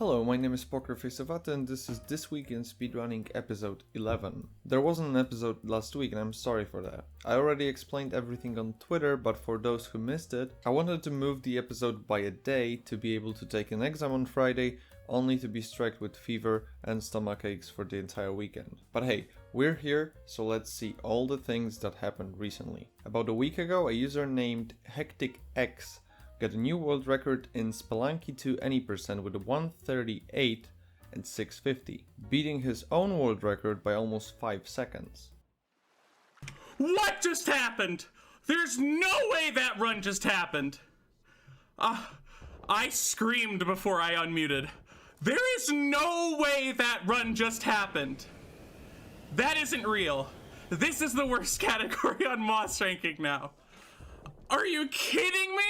Hello, my name is PokerFaceAvata and this is This Week in Speedrunning episode 11. There wasn't an episode last week and I'm sorry for that. I already explained everything on Twitter, but for those who missed it, I wanted to move the episode by a day to be able to take an exam on Friday, only to be struck with fever and stomach aches for the entire weekend. But hey, we're here, so let's see all the things that happened recently. About a week ago, a user named HecticX got a new world record in Spelunky to any percent with a 138 and 650, beating his own world record by almost 5 seconds. What just happened? There's no way that run just happened. I screamed before I unmuted. There is no way that run just happened. That isn't real. This is the worst category on Moss ranking now. Are you kidding me?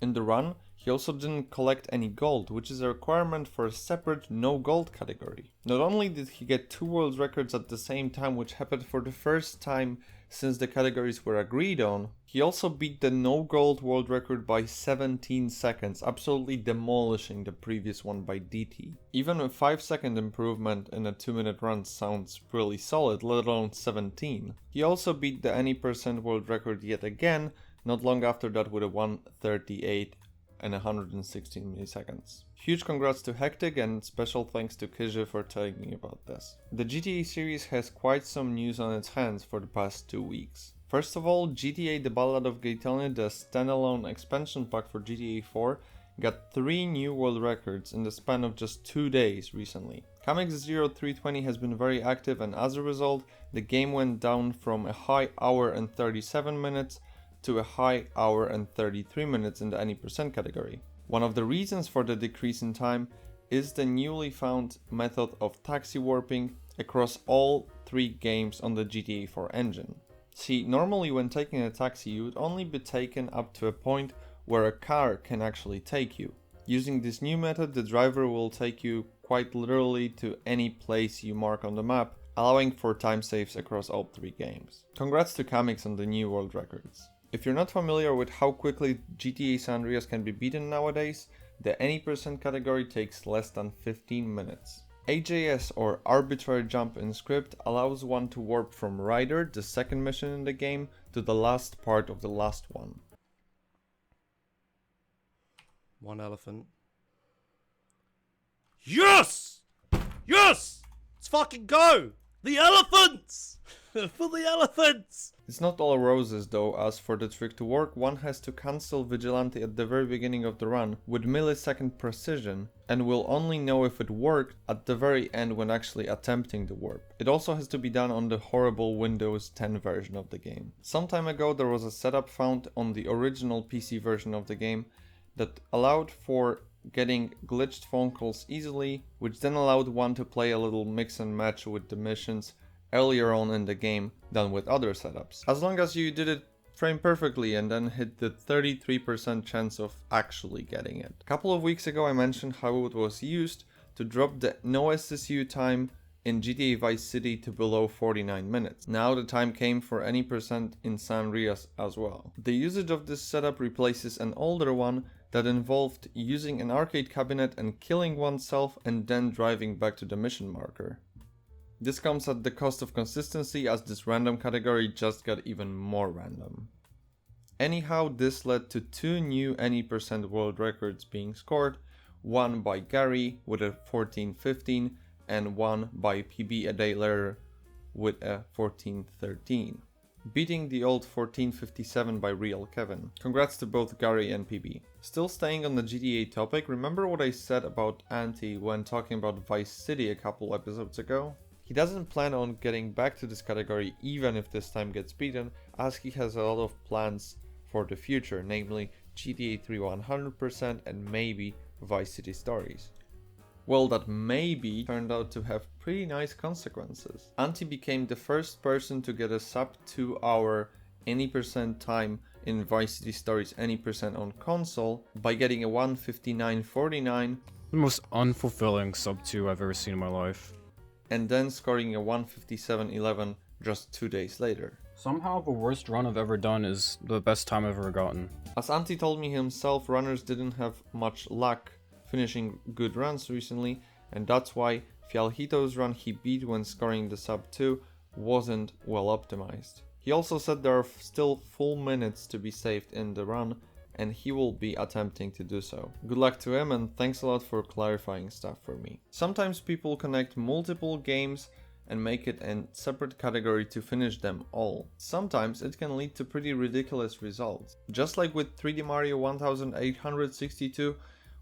In the run, he also didn't collect any gold, which is a requirement for a separate no gold category. Not only did he get 2 world records at the same time, which happened for the first time since the categories were agreed on, he also beat the no gold world record by 17 seconds, absolutely demolishing the previous one by DT. Even a 5-second improvement in a 2-minute run sounds really solid, let alone 17. He also beat the any percent world record yet again, not long after that with a 138 and 116 milliseconds. Huge congrats to Hectic and special thanks to Kizhe for telling me about this. The GTA series has quite some news on its hands for the past 2 weeks. First of all, GTA The Ballad of Gay Tony, the standalone expansion pack for GTA 4, got 3 new world records in the span of just 2 days recently. Kamix0320 has been very active and as a result, the game went down from a high hour and 37 minutes to a high hour and 33 minutes in the any percent category. One of the reasons for the decrease in time is the newly found method of taxi warping across all 3 games on the GTA 4 engine. See, normally when taking a taxi you would only be taken up to a point where a car can actually take you. Using this new method, the driver will take you quite literally to any place you mark on the map, allowing for time saves across all 3 games. Congrats to Kamix on the new world records. If you're not familiar with how quickly GTA San Andreas can be beaten nowadays, the any percent category takes less than 15 minutes. AJS or Arbitrary Jump in script allows one to warp from Rider, the second mission in the game, to the last part of the last one. One elephant. Yes! Yes! Let's fucking go! The elephants! For the elephants! It's not all roses though, as for the trick to work, one has to cancel Vigilante at the very beginning of the run with millisecond precision and will only know if it worked at the very end when actually attempting the warp. It also has to be done on the horrible Windows 10 version of the game. Some time ago there was a setup found on the original PC version of the game that allowed for getting glitched phone calls easily, which then allowed one to play a little mix and match with the missions earlier on in the game than with other setups. As long as you did it frame perfectly and then hit the 33% chance of actually getting it. A couple of weeks ago I mentioned how it was used to drop the no SSU time in GTA Vice City to below 49 minutes. Now the time came for any percent in San Andreas as well. The usage of this setup replaces an older one that involved using an arcade cabinet and killing oneself and then driving back to the mission marker. This comes at the cost of consistency as this random category just got even more random. Anyhow, this led to 2 new any percent world records being scored, one by Gary with a 14:15 and one by PB a day later with a 14:13, beating the old 14:57 by Real Kevin. Congrats to both Gary and PB. Still staying on the GTA topic, remember what I said about Anti when talking about Vice City a couple episodes ago? He doesn't plan on getting back to this category even if this time gets beaten, as he has a lot of plans for the future, namely GTA 3 100% and maybe Vice City Stories. Well, that maybe turned out to have pretty nice consequences. Anti became the first person to get a sub 2 hour any percent time in Vice City Stories any percent on console by getting a 1:59.49. The most unfulfilling sub 2 I've ever seen in my life. And then scoring a 1:57.11 just 2 days later. Somehow the worst run I've ever done is the best time I've ever gotten. As Anti told me himself, runners didn't have much luck finishing good runs recently, and that's why Fialhito's run he beat when scoring the sub 2 wasn't well optimized. He also said there are still full minutes to be saved in the run, and he will be attempting to do so. Good luck to him, and thanks a lot for clarifying stuff for me. Sometimes people connect multiple games and make it a separate category to finish them all. Sometimes it can lead to pretty ridiculous results. Just like with 3D Mario 1862,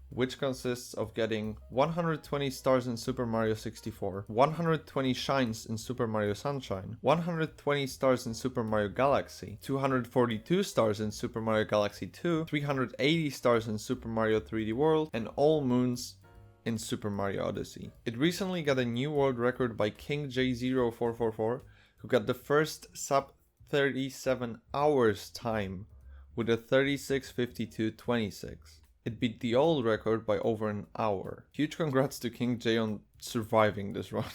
which consists of getting 120 stars in Super Mario 64, 120 shines in Super Mario Sunshine, 120 stars in Super Mario Galaxy, 242 stars in Super Mario Galaxy 2, 380 stars in Super Mario 3D World, and all moons in Super Mario Odyssey. It recently got a new world record by King J0444, who got the first sub 37 hours time with a 36:52:26. It beat the old record by over an hour. Huge congrats to King J on surviving this run.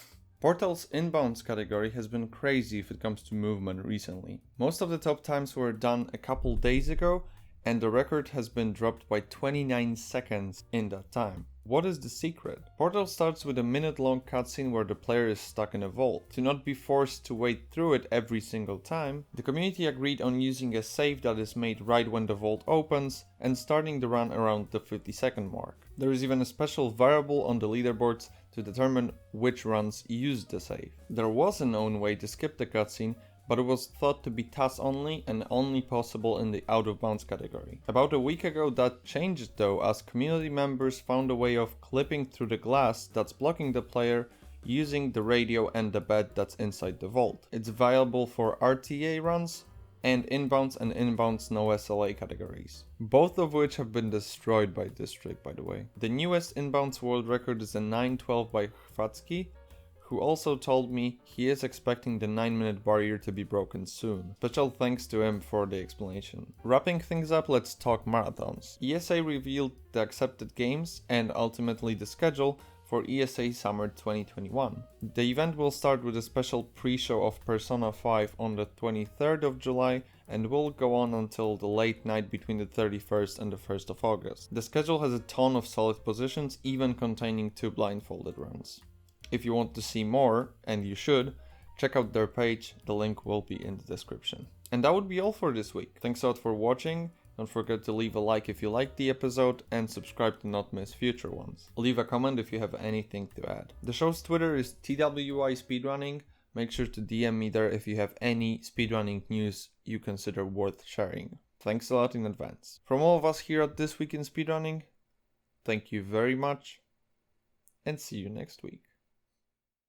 Portal's inbounds category has been crazy if it comes to movement recently. Most of the top times were done a couple days ago, and the record has been dropped by 29 seconds in that time. What is the secret? Portal starts with a minute-long cutscene where the player is stuck in a vault. To not be forced to wade through it every single time, the community agreed on using a save that is made right when the vault opens and starting the run around the 50-second mark. There is even a special variable on the leaderboards to determine which runs use the save. There was a known way to skip the cutscene, but it was thought to be TAS only and only possible in the out of bounds category. About a week ago that changed though, as community members found a way of clipping through the glass that's blocking the player using the radio and the bed that's inside the vault. It's viable for RTA runs and inbounds no SLA categories, both of which have been destroyed by this trick, by the way. The newest inbounds world record is a 9:12 by Hrvatsky, who also told me he is expecting the 9-minute barrier to be broken soon. Special thanks to him for the explanation. Wrapping things up, let's talk marathons. ESA revealed the accepted games and ultimately the schedule for ESA Summer 2021. The event will start with a special pre-show of Persona 5 on the 23rd of July and will go on until the late night between the 31st and the 1st of August. The schedule has a ton of solid positions, even containing 2 blindfolded runs. If you want to see more, and you should, check out their page, the link will be in the description. And that would be all for this week. Thanks a lot for watching, don't forget to leave a like if you liked the episode, and subscribe to not miss future ones. Leave a comment if you have anything to add. The show's Twitter is TWI Speedrunning, make sure to DM me there if you have any speedrunning news you consider worth sharing. Thanks a lot in advance. From all of us here at This Week in Speedrunning, thank you very much, and see you next week.